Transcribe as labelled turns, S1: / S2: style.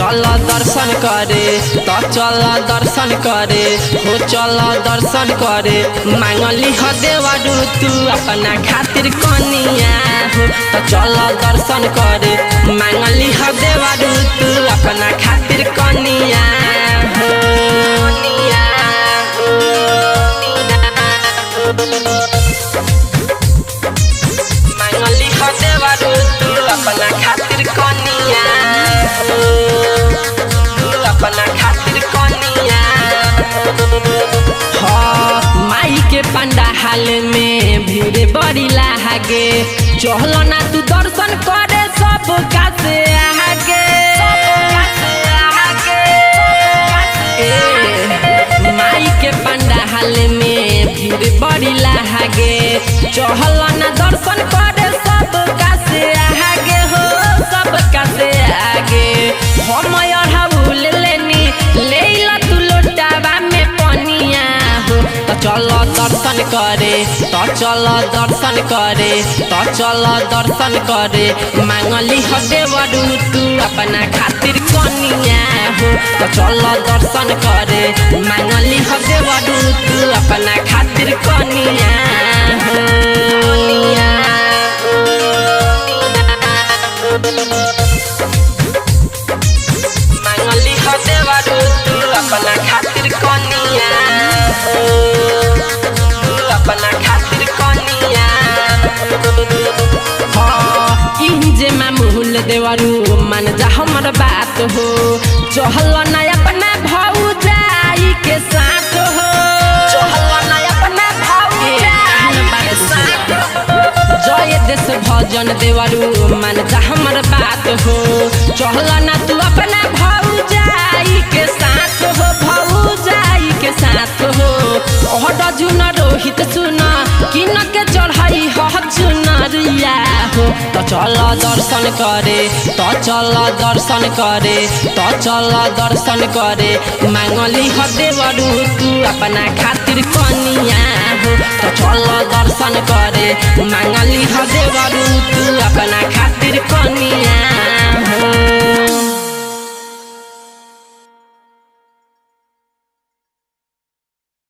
S1: चल दर्शन करे, तो चल दर्शन करे, हो चल दर्शन करे। मांगली ह देवरू तू अपना खातिर कनिया हो, तो चल दर्शन करे। मांगली ह देवरू तू अपना खातिर कनिया हो। मांगली ह देवरू तू अपना खातिर कनिया हो, अपना खातिर कनिया। हाँ माई के पंडाल में भीड़ बड़ी लागे, चल ना तू दर्शन करे सब कासे आगे। माई के पंडाल में भीड़ बड़ी लागे, चल ना दर्शन करे सब कासे आगे हो, सब कासे आगे। हम अढ़ाउल लेनी लेला तू लोटावा में पनिया हो, तो चल दर्शन करे, तो चल दर्शन करे, तो चल दर्शन करे। मांगली ह देवरू तू अपना खातिर कनिया हो, तो चल दर्शन करे। मांगली ह देवरू तू अपना खातिर कनिया हो। मांगली ह देवरू तू अपना खातिर कनिया हो, अपना खातिर कनिया। हाँ इंजे मामूल देवरू मन जा हमर बात हो, चहल ना अपना भौजाई के साथ हो, चहल ना अपना भौजाई के साथ हो। जय देश भजन देवरू मन जा हमर बात हो, चहल ना तू अपना भौजाई के साथ हो, भौजाई के साथ हो। ओहर जुन रोहित सुना किन के चढ़ाई ह चुनरिया हो, तो चल दर्शन करे, तो चल दर्शन करे, तो चल दर्शन करे। मांगली ह देवरू तू अपना खातिर कनिया हो, तो चल दर्शन करे। मांगली ह देवरू तू अपना खातिर कनिया हो।